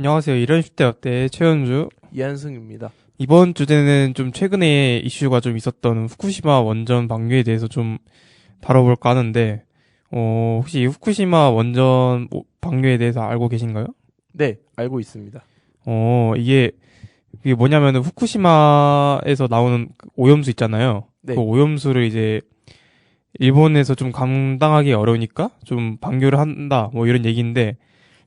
안녕하세요. 이런 10대 어때? 최현주. 이한승입니다. 이번 주제는 좀 최근에 이슈가 좀 있었던 후쿠시마 원전 방류에 대해서 좀 다뤄볼까 하는데, 혹시 이 후쿠시마 원전 방류에 대해서 알고 계신가요? 네, 알고 있습니다. 이게 뭐냐면은 후쿠시마에서 나오는 그 오염수 있잖아요. 네. 그 오염수를 이제 일본에서 좀 감당하기 어려우니까 좀 방류를 한다, 뭐 이런 얘기인데,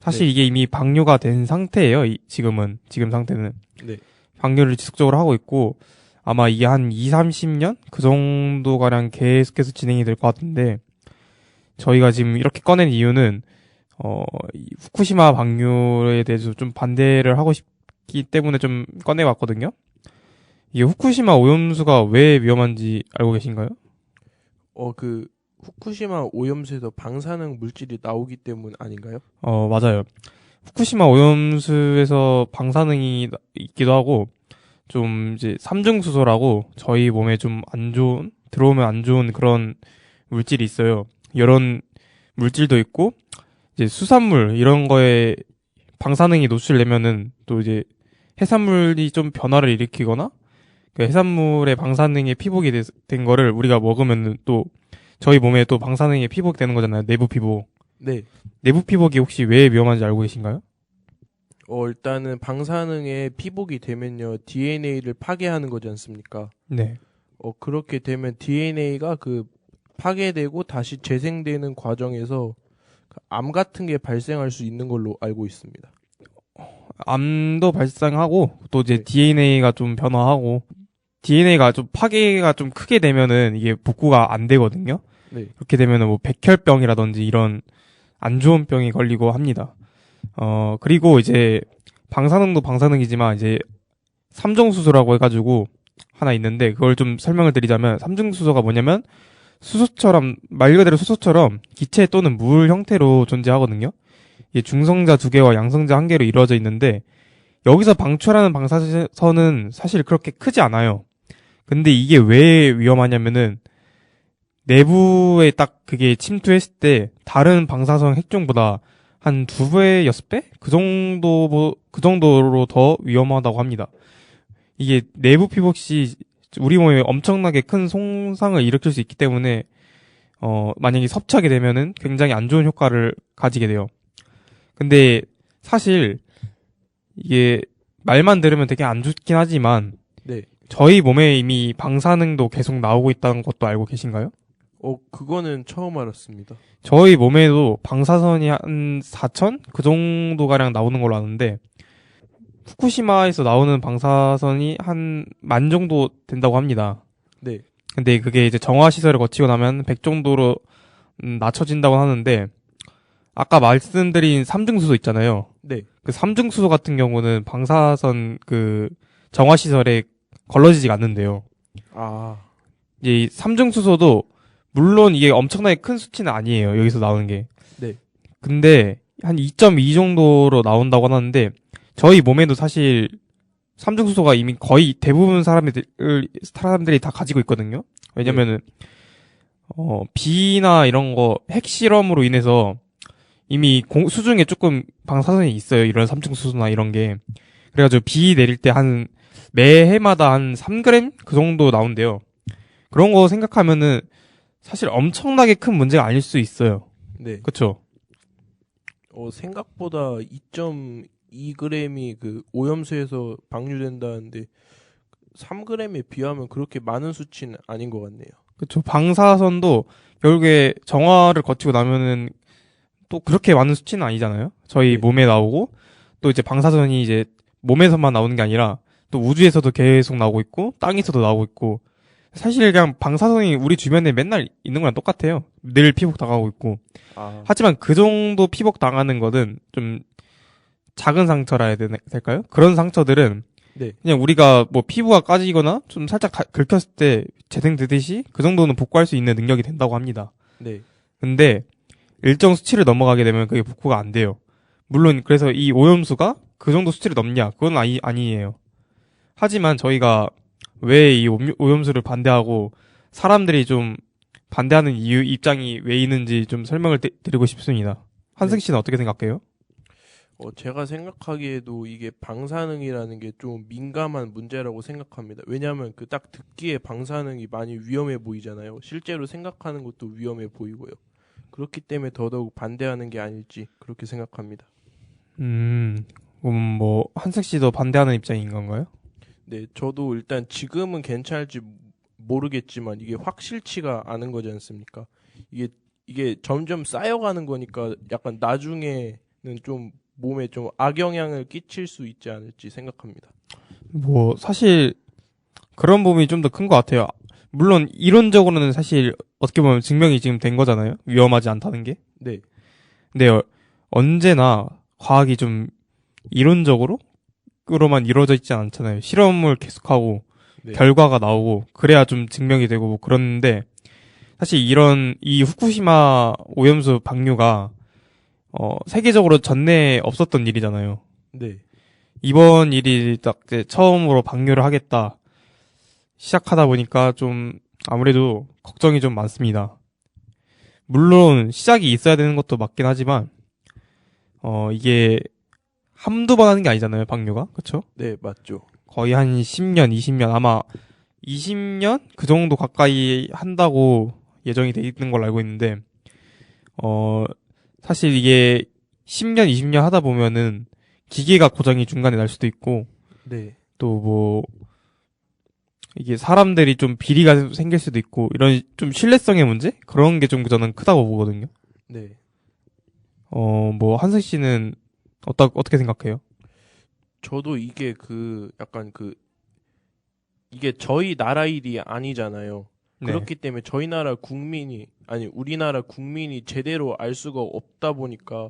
사실 네. 이게 이미 방류가 된 상태예요. 지금 상태는. 네. 방류를 지속적으로 하고 있고, 아마 이게 한 2, 30년? 그 정도가량 계속해서 진행이 될 것 같은데, 저희가 지금 이렇게 꺼낸 이유는, 이 후쿠시마 방류에 대해서 좀 반대를 하고 싶기 때문에 좀 꺼내봤거든요. 이게 후쿠시마 오염수가 왜 위험한지 알고 계신가요? 후쿠시마 오염수에서 방사능 물질이 나오기 때문 아닌가요? 맞아요. 후쿠시마 오염수에서 방사능이 있기도 하고, 좀 이제 삼중수소라고 저희 몸에 좀 안 좋은, 들어오면 안 좋은 그런 물질이 있어요. 이런 물질도 있고, 이제 수산물, 이런 거에 방사능이 노출되면은 또 이제 해산물이 좀 변화를 일으키거나, 그 해산물의 방사능에 피복이 된 거를 우리가 먹으면 또 저희 몸에 또 방사능에 피복되는 거잖아요. 내부 피복. 네. 내부 피복이 혹시 왜 위험한지 알고 계신가요? 일단은 방사능에 피복이 되면요, DNA를 파괴하는 거지 않습니까? 네. 그렇게 되면 DNA가 파괴되고 다시 재생되는 과정에서 암 같은 게 발생할 수 있는 걸로 알고 있습니다. 암도 발생하고 또 이제 네. DNA가 좀 변화하고 DNA가 좀 파괴가 좀 크게 되면은 이게 복구가 안 되거든요. 네. 그렇게 되면은 뭐 백혈병이라든지 이런 안 좋은 병이 걸리고 합니다. 그리고 이제 방사능도 방사능이지만 이제 삼중수소라고 해가지고 하나 있는데 그걸 좀 설명을 드리자면 삼중수소가 뭐냐면 수소처럼 말 그대로 수소처럼 기체 또는 물 형태로 존재하거든요. 이게 중성자 2개와 양성자 1개로 이루어져 있는데 여기서 방출하는 방사선은 사실 그렇게 크지 않아요. 근데 이게 왜 위험하냐면은 내부에 딱 그게 침투했을 때 다른 방사선 핵종보다 한 2배, 6배? 그 정도로 더 위험하다고 합니다. 이게 내부 피복 시 우리 몸에 엄청나게 큰 손상을 일으킬 수 있기 때문에 만약에 섭취하게 되면은 굉장히 안 좋은 효과를 가지게 돼요. 근데 사실 이게 말만 들으면 되게 안 좋긴 하지만 네. 저희 몸에 이미 방사능도 계속 나오고 있다는 것도 알고 계신가요? 그거는 처음 알았습니다. 저희 몸에도 방사선이 한 4천? 그 정도가량 나오는 걸로 아는데 후쿠시마에서 나오는 방사선이 한 10,000 정도 된다고 합니다. 네. 근데 그게 이제 정화 시설을 거치고 나면 100 정도로 낮춰진다고 하는데 아까 말씀드린 삼중수소 있잖아요. 네. 그 삼중수소 같은 경우는 방사선 그 정화 시설에 걸러지지가 않는데요. 아. 이제 이 삼중수소도 물론 이게 엄청나게 큰 수치는 아니에요. 여기서 나오는 게. 네. 근데 한 2.2 정도로 나온다고 하는데 저희 몸에도 사실 삼중수소가 이미 거의 대부분 사람들이 다 가지고 있거든요. 왜냐면은 비나 이런 거 핵실험으로 인해서 이미 수중에 조금 방사선이 있어요. 이런 삼중수소나 이런 게. 그래가지고 비 내릴 때 매해마다 한 3g? 그 정도 나온대요. 그런 거 생각하면은 사실 엄청나게 큰 문제가 아닐 수 있어요. 네. 그쵸? 생각보다 2.2g이 오염수에서 방류된다는데 3g에 비하면 그렇게 많은 수치는 아닌 것 같네요. 그쵸. 방사선도 결국에 정화를 거치고 나면은 또 그렇게 많은 수치는 아니잖아요. 저희 네. 몸에 나오고 또 이제 방사선이 이제 몸에서만 나오는 게 아니라 또 우주에서도 계속 나오고 있고 땅에서도 나오고 있고 사실 그냥 방사선이 우리 주변에 맨날 있는 거랑 똑같아요. 늘 피복 당하고 있고. 하지만 그 정도 피복 당하는 거는 좀 작은 상처라 해야 될까요? 그런 상처들은 네. 그냥 우리가 뭐 피부가 까지거나 좀 살짝 긁혔을 때 재생되듯이 그 정도는 복구할 수 있는 능력이 된다고 합니다. 네. 근데 일정 수치를 넘어가게 되면 그게 복구가 안 돼요. 물론 그래서 이 오염수가 그 정도 수치를 넘냐? 그건 아니에요. 하지만 저희가 왜 이 오염수를 반대하고 사람들이 좀 반대하는 입장이 왜 있는지 좀 설명을 드리고 싶습니다. 한승 씨는 어떻게 생각해요? 제가 생각하기에도 이게 방사능이라는 게 좀 민감한 문제라고 생각합니다. 왜냐하면 그 딱 듣기에 방사능이 많이 위험해 보이잖아요. 실제로 생각하는 것도 위험해 보이고요. 그렇기 때문에 더더욱 반대하는 게 아닐지 그렇게 생각합니다. 뭐 한석 씨도 반대하는 입장인 건가요? 네, 저도 일단 지금은 괜찮을지 모르겠지만 이게 확실치가 않은 거지 않습니까? 이게 점점 쌓여가는 거니까 약간 나중에는 좀 몸에 좀 악영향을 끼칠 수 있지 않을지 생각합니다. 뭐 사실 그런 부분이 좀 더 큰 것 같아요. 물론 이론적으로는 사실 어떻게 보면 증명이 지금 된 거잖아요. 위험하지 않다는 게. 네, 근데 언제나 과학이 좀 이론적으로만 이루어져 있지 않잖아요. 실험을 계속하고 네, 결과가 나오고 그래야 좀 증명이 되고 뭐 그러는데 사실 이 후쿠시마 오염수 방류가 세계적으로 전에 없었던 일이잖아요. 네, 이번 일이 딱 이제 처음으로 방류를 하겠다 시작하다 보니까 좀 아무래도 걱정이 좀 많습니다. 물론 시작이 있어야 되는 것도 맞긴 하지만 이게 한두 번 하는 게 아니잖아요, 방류가. 그쵸? 네, 맞죠. 거의 한 10년, 20년, 아마 20년? 그 정도 가까이 한다고 예정이 돼 있는 걸로 알고 있는데, 사실 이게 10년, 20년 하다 보면은 기계가 고장이 중간에 날 수도 있고, 네, 또 뭐, 이게 사람들이 좀 비리가 생길 수도 있고, 이런 좀 신뢰성의 문제? 그런 게 좀 저는 크다고 보거든요. 네. 뭐, 한승 씨는 어떻게 생각해요? 저도 이게 약간 이게 저희 나라 일이 아니잖아요. 네. 그렇기 때문에 저희 나라 국민이, 아니, 우리나라 국민이 제대로 알 수가 없다 보니까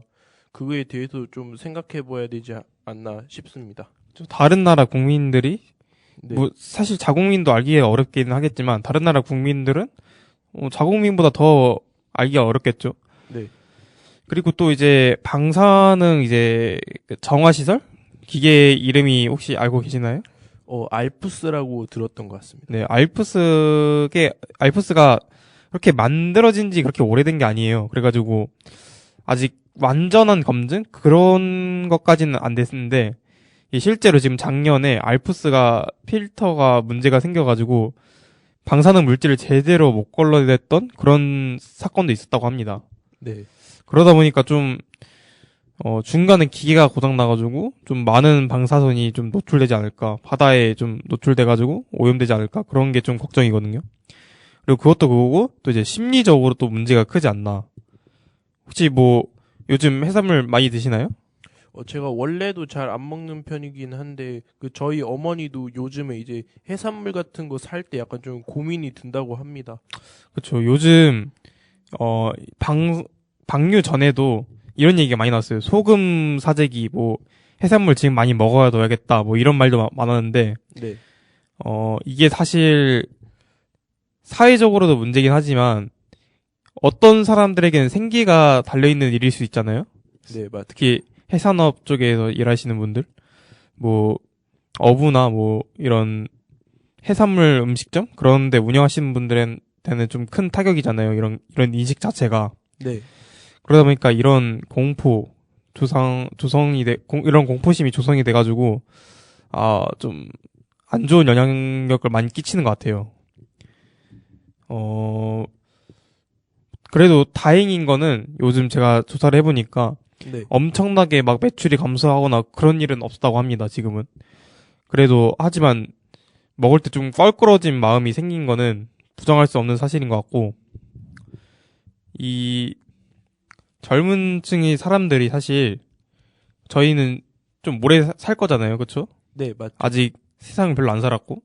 그거에 대해서 좀 생각해 봐야 되지 않나 싶습니다. 좀 다른 나라 국민들이 네, 뭐 사실 자국민도 알기가 어렵기는 하겠지만 다른 나라 국민들은 자국민보다 더 알기가 어렵겠죠. 네. 그리고 또 이제 방사능 이제 그 정화 시설 기계 이름이 혹시 알고 계시나요? 알프스라고 들었던 것 같습니다. 네, 알프스가 그렇게 만들어진 지 그렇게 오래된 게 아니에요. 그래가지고 아직 완전한 검증 그런 것까지는 안 됐는데 실제로 지금 작년에 알프스가 필터가 문제가 생겨가지고 방사능 물질을 제대로 못 걸러냈던 그런 사건도 있었다고 합니다. 네, 그러다 보니까 좀 중간에 기계가 고장 나가지고 좀 많은 방사선이 좀 노출되지 않을까, 바다에 좀 노출돼가지고 오염되지 않을까 그런 게 좀 걱정이거든요. 그리고 그것도 그거고 또 이제 심리적으로 또 문제가 크지 않나. 혹시 뭐 요즘 해산물 많이 드시나요? 제가 원래도 잘 안 먹는 편이긴 한데 저희 어머니도 요즘에 이제 해산물 같은 거 살 때 약간 좀 고민이 든다고 합니다. 그렇죠. 요즘 어, 방류 전에도 이런 얘기가 많이 나왔어요. 소금 사재기, 뭐, 해산물 지금 많이 먹어야 둬야겠다, 뭐, 이런 말도 많았는데, 네, 이게 사실, 사회적으로도 문제긴 하지만, 어떤 사람들에게는 생계가 달려있는 일일 수 있잖아요? 네, 맞. 특히 해산업 쪽에서 일하시는 분들, 뭐, 어부나 뭐, 이런 해산물 음식점? 그런 데 운영하시는 분들한테는 좀 큰 타격이잖아요. 이런 인식 자체가. 네, 그러다 보니까 이런 이런 공포심이 조성이 돼가지고, 좀, 안 좋은 영향력을 많이 끼치는 것 같아요. 그래도 다행인 거는 요즘 제가 조사를 해보니까 네, 엄청나게 막 매출이 감소하거나 그런 일은 없었다고 합니다, 지금은. 그래도, 하지만, 먹을 때 좀 껄끄러진 마음이 생긴 거는 부정할 수 없는 사실인 것 같고, 이, 젊은 층의 사람들이 사실 저희는 좀 오래 살 거잖아요. 그쵸? 네, 맞. 아직 세상을 별로 안 살았고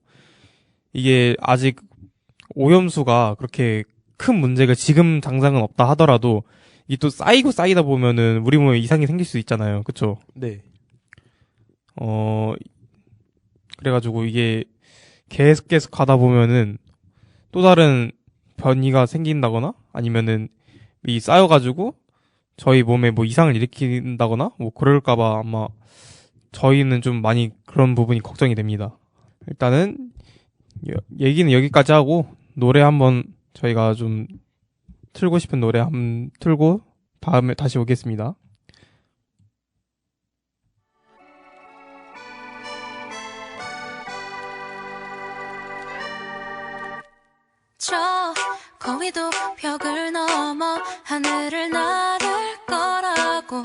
이게 아직 오염수가 그렇게 큰 문제가 지금 당장은 없다 하더라도 이게 또 쌓이고 쌓이다 보면은 우리 몸에 이상이 생길 수 있잖아요. 그쵸? 네, 그래가지고 이게 계속 가다 보면은 또 다른 변이가 생긴다거나 아니면은 이 쌓여가지고 저희 몸에 뭐 이상을 일으킨다거나 뭐 그럴까봐 아마 저희는 좀 많이 그런 부분이 걱정이 됩니다. 일단은 얘기는 여기까지 하고 노래 한번 저희가 좀 틀고 싶은 노래 한번 틀고 다음에 다시 오겠습니다. 거위도 벽을 넘어 하늘을 나를 거라고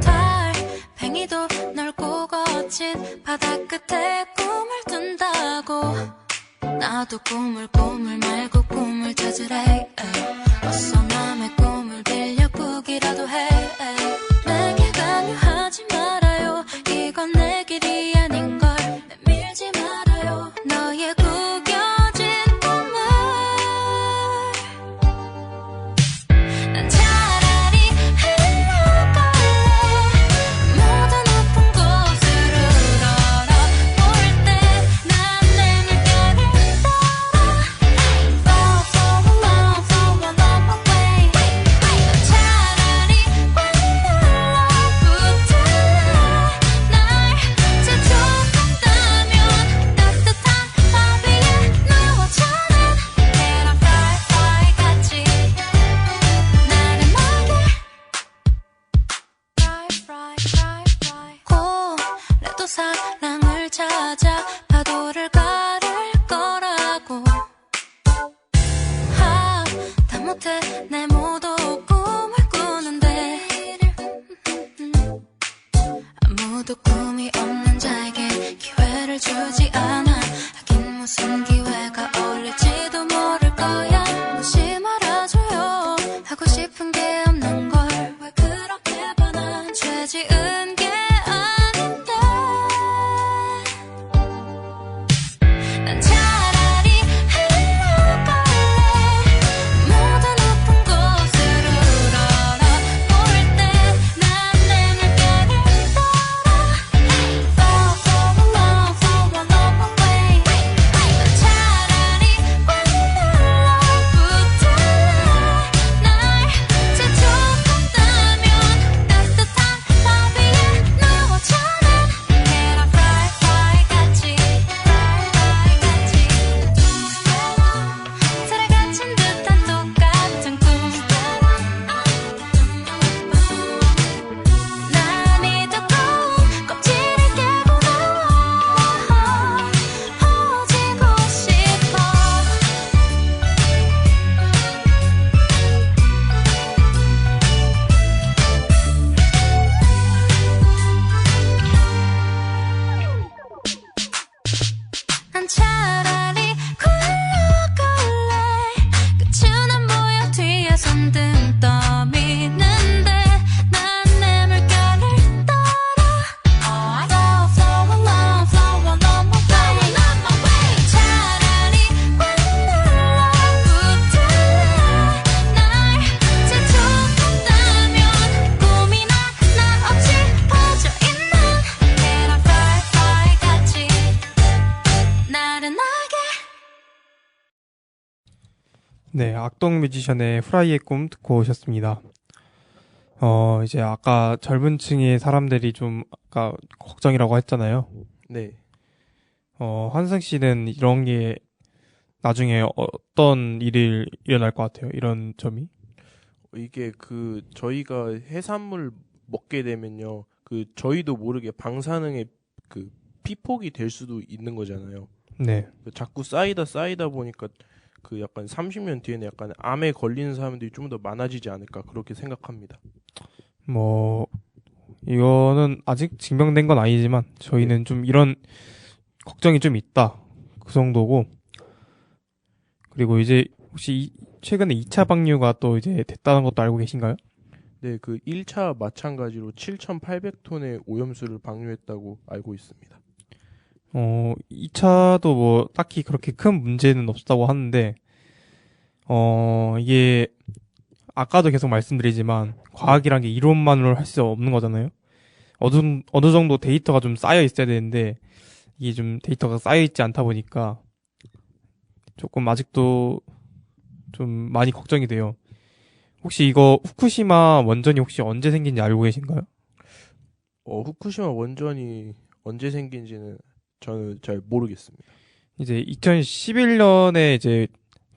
달팽이도 넓고 거친 바다 끝에 꿈을 둔다고 나도 꿈을 말고 꿈을 찾으래 어서 남의 꿈을 빌려 꾸기라도 해 내게 강요하지 말아요 이건 내 길이 아닌걸 내밀지 말아요 너의 구겨진 꿈을 난 차라리 흘러갈래 모두 높은 곳으로 걸어볼 때 난 내 물결을 따라 Fall so long, so long away 난 차라리 원달러붙을래 날 재촉한다면 따뜻한 밥 위에 누워자는 계란 프라이 같이 나른하게 고래도 사랑을 찾아 파도를 가를 거라고 다 못해 내 모두 꿈을 꾸는데 아무도 꿈이 없는 자에게 기회를 주지 않아 하긴 무슨 기회가 어울릴지도 모를 거야 무시 말아줘요 하고 싶은 게 없는 걸 왜 그렇게 반한 죄 지은 게 아닌데 난 차라리 흘러갈래 모두 높은 곳으로 걸어볼 때 난 내 물결을 따라 Fall so long, so long away 난 차라리 원달러붙을래 날 재촉한다면 따뜻한 밥 위에 누워자는 계란 프라이 같이 살에 갇힌 듯한 똑같은 꿈 난 이 두꺼운 껍질을 깨고 나와 퍼지고 싶어 난 차라리 굴러갈래 끝은 안 보여 뒤에 손등 떠미는데 난 내 물결을 따라 Flow along, flow along my way 차라리 원달러붙을래 날 재촉한다면 꿈이나 나 없이 퍼져있는 계란 프라이 같이 나른하게 네, 악동 뮤지션의 후라이의 꿈 듣고 오셨습니다. 이제 아까 젊은 층의 사람들이 좀 아까 걱정이라고 했잖아요. 네. 환승 씨는 이런 게 나중에 어떤 일이 일어날 것 같아요? 이런 점이? 이게 저희가 해산물 먹게 되면요. 저희도 모르게 방사능의 피폭이 될 수도 있는 거잖아요. 네. 자꾸 쌓이다 보니까 약간 30년 뒤에는 약간 암에 걸리는 사람들이 좀 더 많아지지 않을까 그렇게 생각합니다. 이거는 아직 증명된 건 아니지만 저희는 좀 이런 걱정이 좀 있다. 그 정도고. 그리고 이제 혹시 최근에 2차 방류가 또 이제 됐다는 것도 알고 계신가요? 네, 1차 마찬가지로 7,800톤의 오염수를 방류했다고 알고 있습니다. 2차도 뭐 딱히 그렇게 큰 문제는 없었다고 하는데 이게 아까도 계속 말씀드리지만 과학이란 게 이론만으로 할 수 없는 거잖아요. 어느 정도 데이터가 좀 쌓여 있어야 되는데 이게 좀 데이터가 쌓여 있지 않다 보니까 조금 아직도 좀 많이 걱정이 돼요. 혹시 이거 후쿠시마 원전이 혹시 언제 생긴지 알고 계신가요? 후쿠시마 원전이 언제 생긴지는 저는 잘 모르겠습니다. 이제 2011년에 이제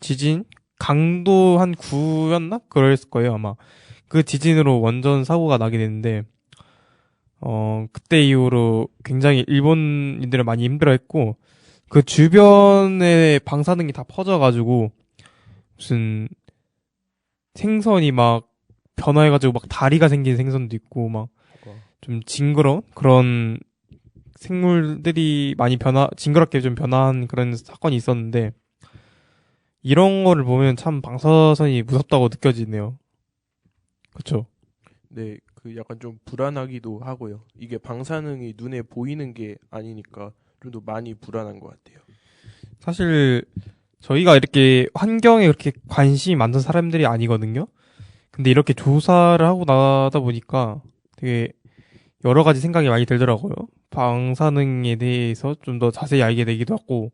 지진 강도 한 9였나? 그랬을 거예요, 아마. 그 지진으로 원전 사고가 나게 됐는데 그때 이후로 굉장히 일본인들은 많이 힘들어했고 그 주변에 방사능이 다 퍼져가지고 무슨 생선이 막 변화해가지고 막 다리가 생긴 생선도 있고 막 좀 징그러운 그런 생물들이 많이 징그럽게 좀 변화한 그런 사건이 있었는데 이런 거를 보면 참 방사선이 무섭다고 느껴지네요. 그쵸? 네, 그 약간 좀 불안하기도 하고요. 이게 방사능이 눈에 보이는 게 아니니까 좀 더 많이 불안한 것 같아요. 사실 저희가 이렇게 환경에 그렇게 관심이 많은 사람들이 아니거든요. 근데 이렇게 조사를 하고 나다 보니까 되게 여러 가지 생각이 많이 들더라고요. 방사능에 대해서 좀 더 자세히 알게 되기도 하고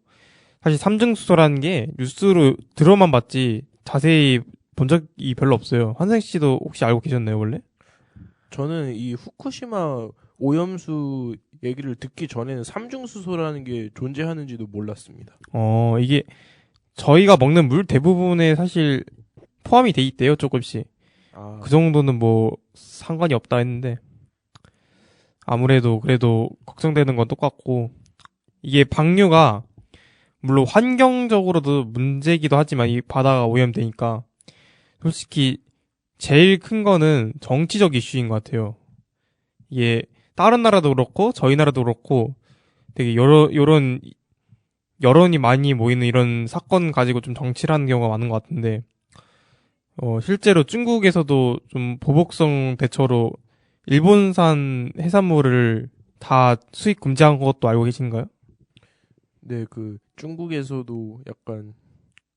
사실 삼중수소라는 게 뉴스로 들어만 봤지 자세히 본 적이 별로 없어요. 환생 씨도 혹시 알고 계셨나요, 원래? 저는 이 후쿠시마 오염수 얘기를 듣기 전에는 삼중수소라는 게 존재하는지도 몰랐습니다. 이게 저희가 먹는 물 대부분에 사실 포함이 돼 있대요, 조금씩. 아, 그 정도는 뭐 상관이 없다 했는데 아무래도 그래도 걱정되는 건 똑같고 이게 방류가 물론 환경적으로도 문제이기도 하지만 이 바다가 오염되니까 솔직히 제일 큰 거는 정치적 이슈인 것 같아요. 이게 다른 나라도 그렇고 저희 나라도 그렇고 되게 요런 여론이 많이 모이는 이런 사건 가지고 좀 정치를 하는 경우가 많은 것 같은데 실제로 중국에서도 좀 보복성 대처로 일본산 해산물을 다 수입 금지한 것도 알고 계신가요? 네, 그 중국에서도 약간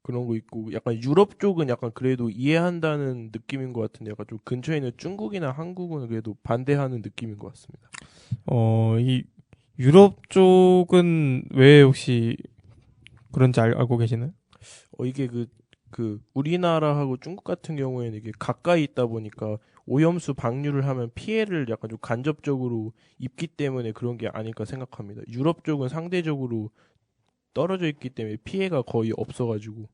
그런 거 있고 약간 유럽 쪽은 약간 그래도 이해한다는 느낌인 것 같은데 약간 좀 근처에 있는 중국이나 한국은 그래도 반대하는 느낌인 것 같습니다. 이 유럽 쪽은 왜 혹시 그런지 알고 계시나요? 이게 그 우리나라하고 중국 같은 경우에는 이게 가까이 있다 보니까 오염수 방류를 하면 피해를 약간 좀 간접적으로 입기 때문에 그런 게 아닐까 생각합니다. 유럽 쪽은 상대적으로 떨어져 있기 때문에 피해가 거의 없어가지고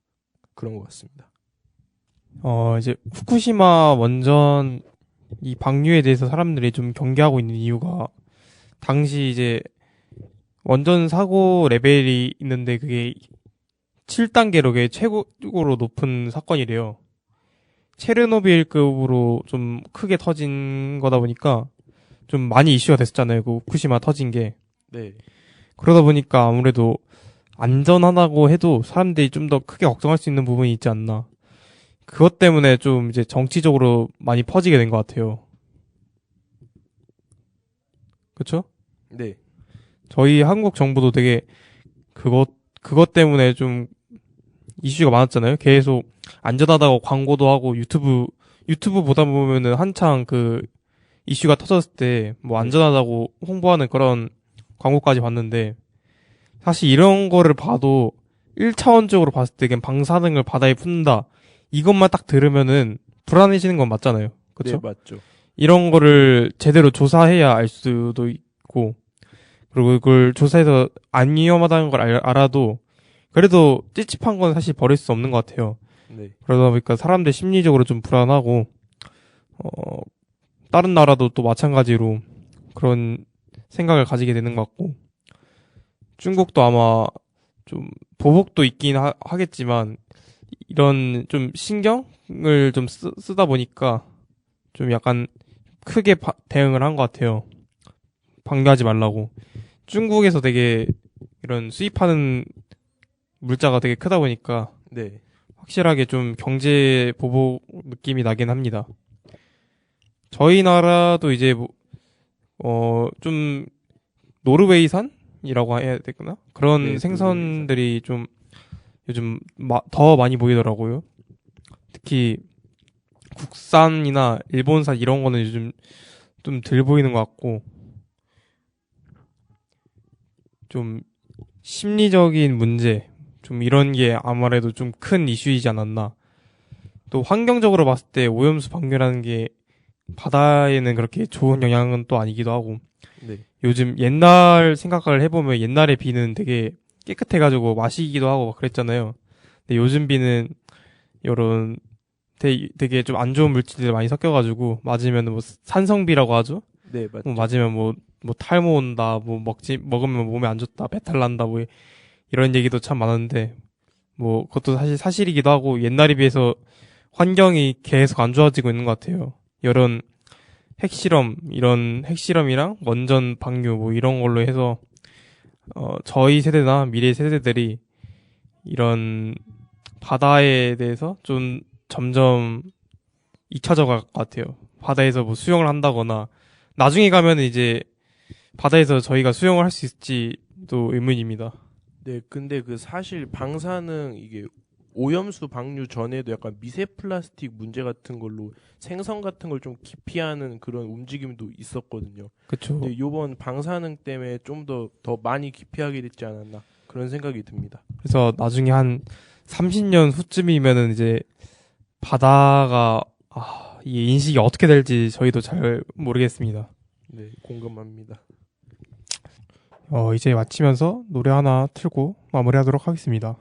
그런 것 같습니다. 이제 후쿠시마 원전 이 방류에 대해서 사람들이 좀 경계하고 있는 이유가 당시 이제 원전 사고 레벨이 있는데 그게 7단계로 그게 최고로 높은 사건이래요. 체르노빌급으로 좀 크게 터진 거다 보니까 좀 많이 이슈가 됐었잖아요. 그 후쿠시마 터진 게. 네, 그러다 보니까 아무래도 안전하다고 해도 사람들이 좀 더 크게 걱정할 수 있는 부분이 있지 않나. 그것 때문에 좀 이제 정치적으로 많이 퍼지게 된 것 같아요. 그쵸? 네, 저희 한국 정부도 되게 그것 때문에 좀 이슈가 많았잖아요. 계속 안전하다고 광고도 하고 유튜브 보다 보면은 한창 그 이슈가 터졌을 때 뭐 안전하다고 홍보하는 그런 광고까지 봤는데 사실 이런 거를 봐도 1차원적으로 봤을 때 그냥 방사능을 바다에 푼다. 이것만 딱 들으면은 불안해지는 건 맞잖아요. 그쵸? 네, 맞죠. 이런 거를 제대로 조사해야 알 수도 있고 그리고 그걸 조사해서 안 위험하다는 걸 알아도 그래도 찝찝한 건 사실 버릴 수 없는 것 같아요. 네, 그러다 보니까 사람들 심리적으로 좀 불안하고 다른 나라도 또 마찬가지로 그런 생각을 가지게 되는 것 같고 중국도 아마 좀 보복도 있긴 하겠지만 이런 좀 신경을 좀 쓰다 보니까 좀 약간 크게 대응을 한 것 같아요. 방류하지 말라고. 중국에서 되게 이런 수입하는 물자가 되게 크다 보니까 네, 확실하게 좀 경제 보복 느낌이 나긴 합니다. 저희 나라도 이제 좀 노르웨이산이라고 해야 되구나? 그런 네, 생선들이 좀 요즘 더 많이 보이더라고요. 특히 국산이나 일본산 이런 거는 요즘 좀 덜 보이는 것 같고 좀 심리적인 문제 좀 이런 게 아무래도 좀 큰 이슈이지 않았나. 또 환경적으로 봤을 때 오염수 방류라는 게 바다에는 그렇게 좋은 영향은 또 아니기도 하고 네, 요즘 옛날 생각을 해보면 옛날에 비는 되게 깨끗해가지고 마시기도 하고 막 그랬잖아요. 근데 요즘 비는 이런 되게 좀 안 좋은 물질들이 많이 섞여가지고 맞으면 뭐 산성비라고 하죠. 네, 맞죠. 뭐 맞으면 뭐 탈모 온다, 뭐 먹으면 몸에 안 좋다, 배탈 난다, 뭐 이런 얘기도 참 많은데 뭐 그것도 사실 사실이기도 하고 옛날에 비해서 환경이 계속 안 좋아지고 있는 것 같아요. 이런 이런 핵실험이랑 원전 방류 뭐 이런 걸로 해서 저희 세대나 미래 세대들이 이런 바다에 대해서 좀 점점 잊혀져 갈 것 같아요. 바다에서 뭐 수영을 한다거나 나중에 가면 이제 바다에서 저희가 수영을 할 수 있을지도 의문입니다. 네, 근데 그 사실 방사능 이게 오염수 방류 전에도 약간 미세 플라스틱 문제 같은 걸로 생선 같은 걸 좀 기피하는 그런 움직임도 있었거든요. 그쵸. 근데 요번 방사능 때문에 좀 더 많이 기피하게 됐지 않았나 그런 생각이 듭니다. 그래서 나중에 한 30년 후쯤이면은 이제 바다가 이 인식이 어떻게 될지 저희도 잘 모르겠습니다. 네, 공감합니다. 이제 마치면서 노래 하나 틀고 마무리하도록 하겠습니다.